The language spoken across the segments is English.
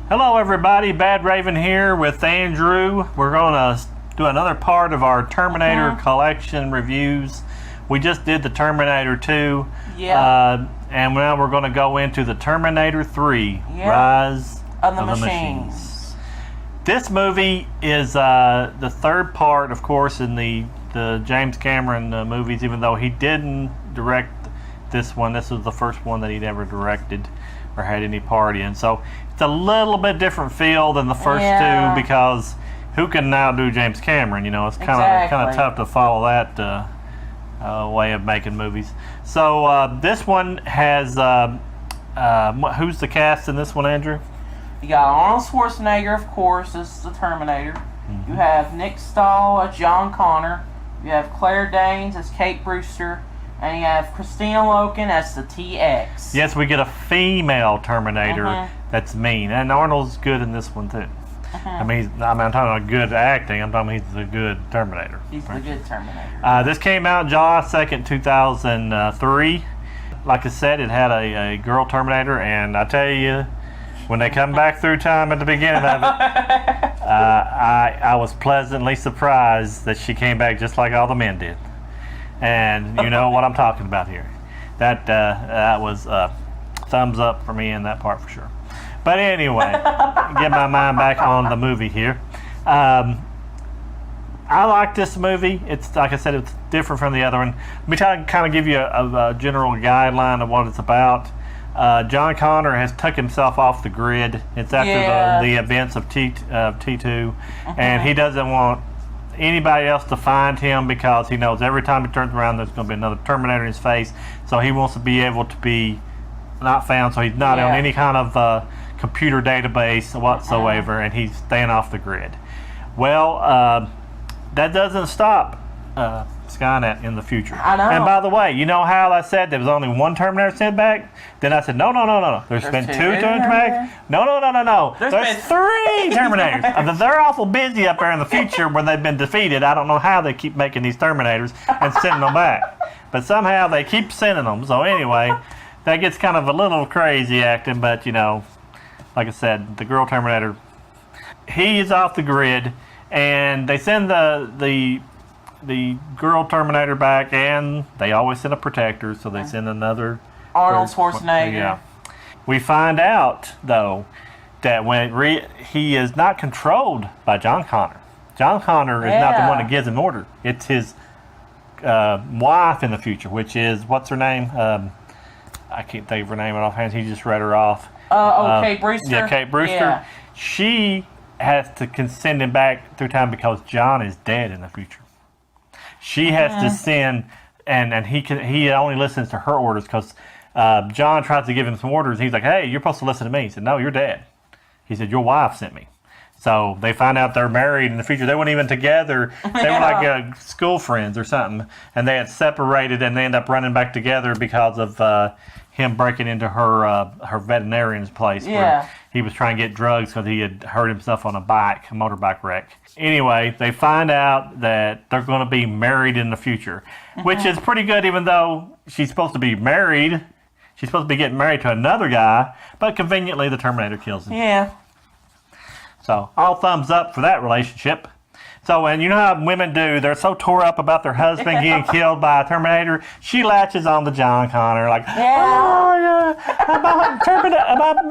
Hello everybody, Bad Raven here with Andrew. We're going to do another part of our Terminator collection reviews. We just did the Terminator 2. Yeah. And now we're going to go into the Terminator 3, Rise of the Machines. This movie is the third part, of course, in the James Cameron movies, even though he didn't direct this one. This was the first one that he'd ever directed or had any part in. So it's a little bit different feel than the first two, because who can now do James Cameron? You know, it's kind of tough to follow that way of making movies. So this one has who's the cast in this one, Andrew? You got Arnold Schwarzenegger, of course, as the Terminator. Mm-hmm. You have Nick Stahl as John Connor. You have Claire Danes as Kate Brewster. And you have Christina Loken as the TX. Yes, we get a female Terminator that's mean. And Arnold's good in this one, too. I mean, I'm talking about good acting. I'm talking about he's a good Terminator. He's the good Terminator. This came out July 2nd, 2003. Like I said, it had a girl Terminator. And I tell you, when they come back through time at the beginning of it, I was pleasantly surprised that she came back just like all the men did. And you know what I'm talking about here. That was thumbs up for me in that part for sure. But anyway, get my mind back on the movie here. I like this movie. It's like I said, it's different from the other one. Let me kind of give you a general guideline of what it's about. John Connor has took himself off the grid. It's after the events of T2, and he doesn't want anybody else to find him, because he knows every time he turns around there's going to be another Terminator in his face. So he wants to be able to be not found, so he's not on any kind of computer database whatsoever, and he's staying off the grid. Well, that doesn't stop Skynet in the future. I know. And by the way, you know how I said there was only one Terminator sent back? Then I said, no. There's been two Terminators back? No. There's three Terminators. They're awful busy up there in the future when they've been defeated. I don't know how they keep making these Terminators and sending them back. But somehow they keep sending them. So anyway, that gets kind of a little crazy acting, but you know, like I said, the girl Terminator, he is off the grid, and they send the girl Terminator back, and they always send a protector, so they send another Arnold Schwarzenegger. Yeah. We find out though that when he is not controlled by John Connor. John Connor is not the one that gives him order. It's his wife in the future, which is, what's her name? I can't think of her name offhand. He just read her off. Kate Brewster. Yeah, Kate Brewster. Yeah. She has to send him back through time because John is dead in the future. She has to send, and he only listens to her orders, because John tries to give him some orders. He's like, hey, you're supposed to listen to me. He said, no, you're dead. He said, your wife sent me. So they find out they're married in the future. They weren't even together. They were like school friends or something. And they had separated, and they end up running back together because of him breaking into her veterinarian's place where he was trying to get drugs because he had hurt himself on a motorbike wreck. Anyway, they find out that they're going to be married in the future, which is pretty good, even though she's supposed to be married. She's supposed to be getting married to another guy, but conveniently the Terminator kills him. Yeah. So, all thumbs up for that relationship. So, and you know how women do, they're so tore up about their husband getting killed by a Terminator. She latches on to John Connor, like,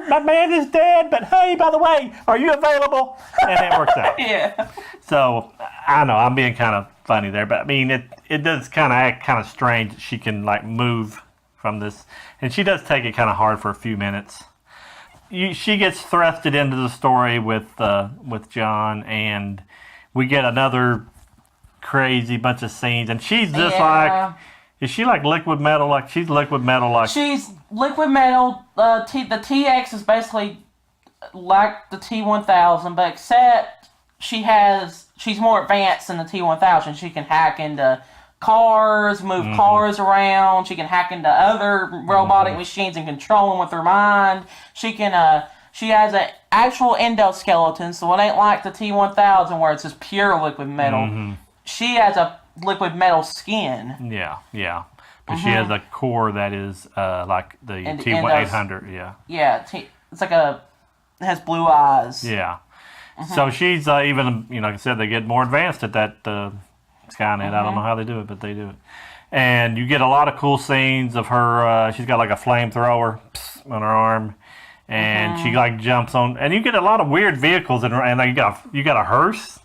my man is dead, but hey, by the way, are you available? And it works out. Yeah. So, I know, I'm being kind of funny there, but I mean, it does kind of act kind of strange that she can, like, move from this. And she does take it kind of hard for a few minutes. She gets thrusted into the story with John, and we get another crazy bunch of scenes, and she's just like, is she like liquid metal? Like she's liquid metal, like she's liquid metal. The TX is basically like the T1000, but except she's more advanced than the T1000. She can hack into cars, move cars around. She can hack into other robotic machines and control them with her mind. She can. She has an actual endoskeleton, so it ain't like the T1000 where it's just pure liquid metal. She has a liquid metal skin. Yeah. But she has a core that is like the T-800, yeah. Yeah, it's like it has blue eyes. Yeah. So she's even, like I said, they get more advanced at that Skynet. I don't know how they do it, but they do it. And you get a lot of cool scenes of her. She's got like a flamethrower on her arm, and she like jumps on. And you get a lot of weird vehicles, and you got a hearse.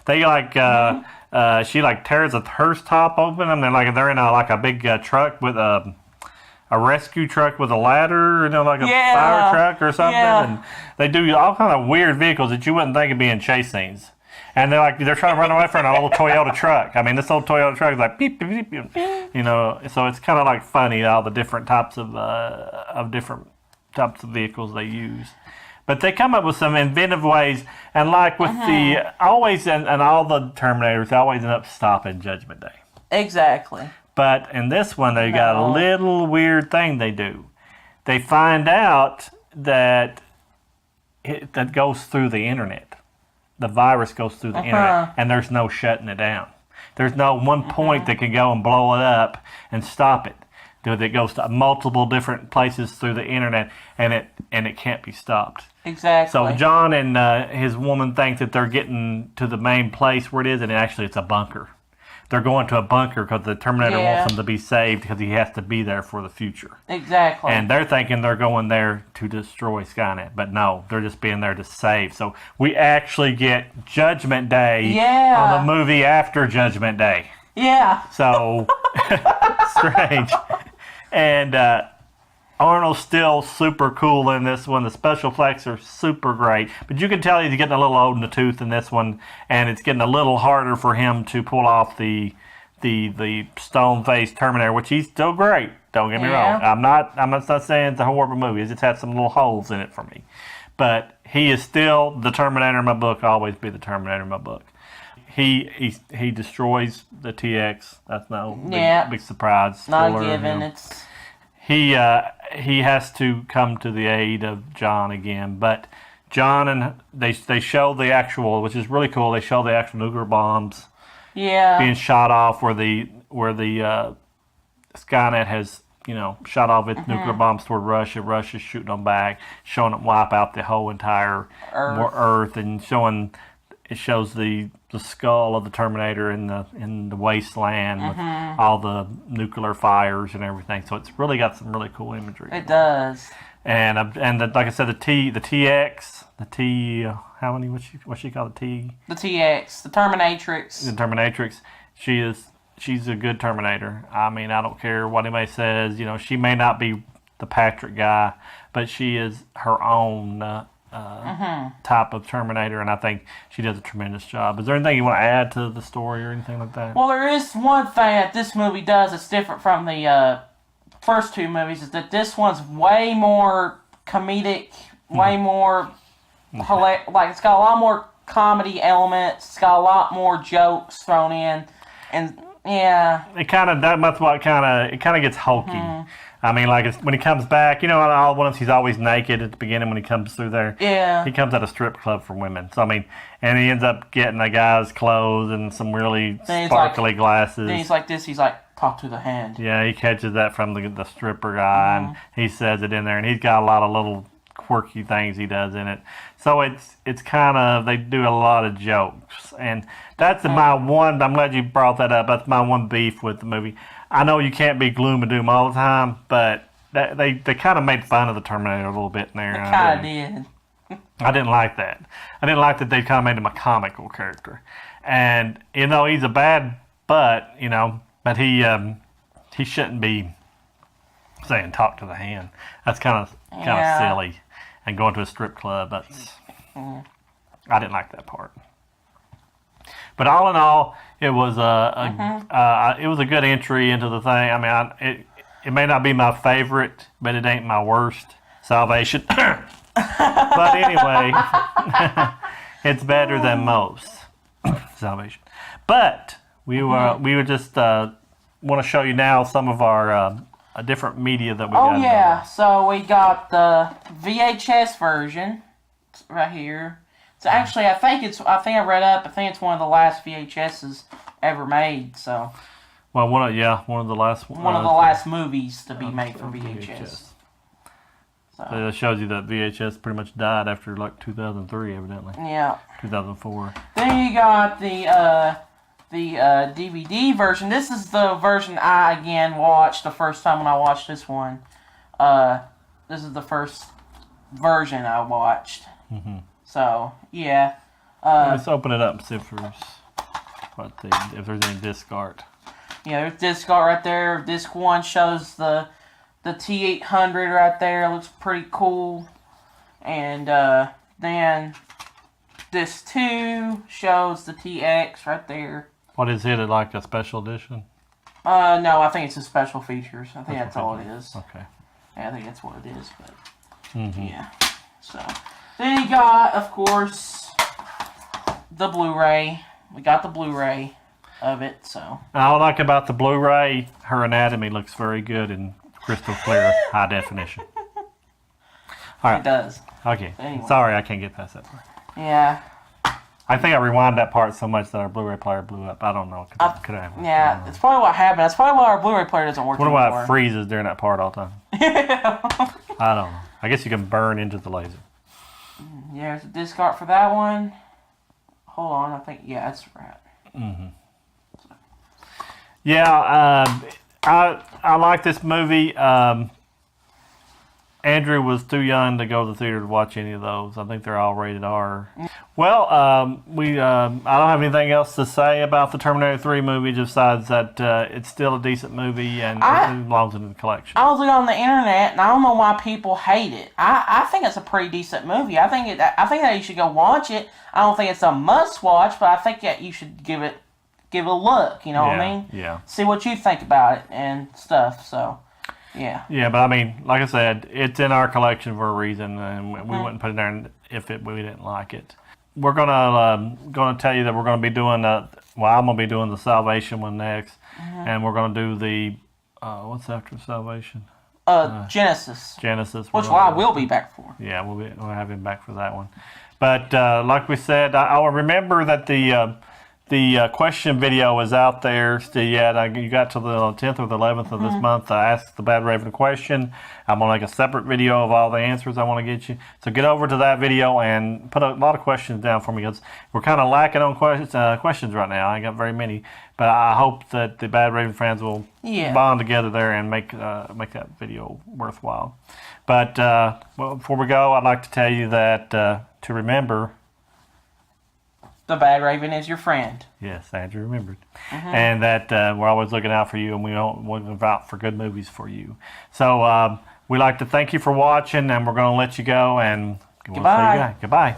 They like she like tears a hearse top open, and they're in a big truck with a rescue truck with a ladder, like a fire truck or something. And they do all kind of weird vehicles that you wouldn't think would be in chase scenes. And they're trying to run away from an old Toyota truck. I mean, this old Toyota truck is like beep, beep, beep, beep. So it's kind of like funny, all the different types of vehicles they use. But they come up with some inventive ways, and like with always and all the Terminators, they always end up stopping Judgment Day. Exactly. But in this one, they got a little weird thing they do. They find out that that goes through the internet. The virus goes through the internet, and there's no shutting it down. There's no one point that can go and blow it up and stop it. It goes to multiple different places through the internet, and it can't be stopped. Exactly. So John and his woman think that they're getting to the main place where it is, and actually it's a bunker. They're going to a bunker because the Terminator wants them to be saved because he has to be there for the future. Exactly. And they're thinking they're going there to destroy Skynet. But no, they're just being there to save. So we actually get Judgment Day on the movie after Judgment Day. Yeah. So, strange. And Arnold's still super cool in this one. The special effects are super great. But you can tell he's getting a little old in the tooth in this one. And it's getting a little harder for him to pull off the stone-faced Terminator, which he's still great. Don't get me wrong. I'm not saying it's a horrible movie. It just had some little holes in it for me. But he is still the Terminator in my book. I'll always be the Terminator in my book. He destroys the TX. That's no big surprise. Not given. He has to come to the aid of John again, but John and they show the actual, which is really cool. They show the actual nuclear bombs being shot off where the Skynet has shot off its nuclear bombs toward Russia. Russia's shooting them back, showing them wipe out the whole entire Earth, and it shows the skull of the Terminator in the wasteland with all the nuclear fires and everything. So it's really got some really cool imagery. It does. And like I said, the TX, how many? What's she called? The TX, the Terminatrix. The Terminatrix. She's a good Terminator. I mean, I don't care what anybody says. She may not be the Patrick guy, but she is her own type of Terminator, and I think she does a tremendous job. Is there anything you want to add to the story or anything like that? Well, there is one thing that this movie does that's different from the first two movies, is that this one's way more comedic, way more hilarious. Like, it's got a lot more comedy elements, it's got a lot more jokes thrown in, and it kind of gets hokey. I mean, like, when he comes back, all once he's always naked at the beginning when he comes through there. Yeah. He comes at a strip club for women. So, I mean, and he ends up getting a guy's clothes and some really sparkly glasses. Then he's like this, he's like, talk to the hand. Yeah, he catches that from the stripper guy, and he says it in there, and he's got a lot of little quirky things he does in it. So it's kind of, they do a lot of jokes. And that's my one, I'm glad you brought that up, that's my one beef with the movie. I know you can't be gloom and doom all the time, but they kind of made fun of the Terminator a little bit in there. They kind of did. I didn't like that. I didn't like that they kind of made him a comical character. And, he's a bad butt, but he shouldn't be saying talk to the hand. That's kind of silly. And going to a strip club, I didn't like that part. But all in all, it was a good entry into the thing. I mean, it may not be my favorite, but it ain't my worst. Salvation. But anyway, it's better than most. Salvation. But we would just want to show you now some of our different media that we got. Oh yeah, so we got the VHS version right here. So actually, I think I read up. I think it's one of the last VHSs ever made. So Well, one of the last one of the last movies to be made for VHS. So that shows you that VHS pretty much died after like 2003, evidently. Yeah. 2004. Then you got the DVD version. This is the version I again watched the first time when I watched this one. This is the first version I watched. Mm-hmm. So yeah. Let's open it up and see if there's any disc art. Yeah, there's disc art right there. Disc 1 shows the T800 right there. Looks pretty cool. And then disc 2 shows the TX right there. What is it? Like a special edition? No, I think it's a special features. I think that's all it is. Okay. Yeah, I think that's what it is. But mm-hmm. yeah. So then you got, of course, the Blu-ray. We got the Blu-ray of it. So all I like about the Blu-ray, her anatomy looks very good in crystal clear, high definition. All right. It does. Okay. Anyway. Sorry, I can't get past that part. Yeah. I think I rewound that part so much that our Blu-ray player blew up. I don't know. Could I? Yeah, it's probably what happened. That's probably why our Blu-ray player doesn't work wonder anymore. why it freezes during that part all the time. I don't know. I guess you can burn into the laser. Yeah, there's a disc art for that one. Hold on, I think, yeah, that's right. Mm-hmm. Yeah, I like this movie. Andrew was too young to go to the theater to watch any of those. I think they're all rated R. Well, I don't have anything else to say about the Terminator 3 movie besides that it's still a decent movie and it belongs in the collection. I was looking on the internet and I don't know why people hate it. I think it's a pretty decent movie. I think that you should go watch it. I don't think it's a must watch, but I think that you should give it a look. You know what I mean? Yeah. See what you think about it and stuff. So. Yeah. Yeah, but I mean, like I said, it's in our collection for a reason, and we wouldn't put it there if we didn't like it. We're gonna tell you that we're gonna be doing I'm gonna be doing the Salvation one next, and we're gonna do the what's after Salvation? Genesis. Genesis, which I will be back for. Yeah, we'll have him back for that one. But like we said, I'll remember that the question video is out there still yet. You got to the 10th or the 11th of this month to ask the Bad Raven a question. I'm going to make a separate video of all the answers I want to get you. So get over to that video and put a lot of questions down for me because we're kind of lacking on questions right now. I ain't got very many. But I hope that the Bad Raven fans will bond together there and make that video worthwhile. But before we go, I'd like to tell you that to remember... The Bad Raven is your friend. Yes, Andrew remembered. And that we're always looking out for you and we're looking out for good movies for you. So we'd like to thank you for watching and we're going to let you go and we'll see you guys. Goodbye.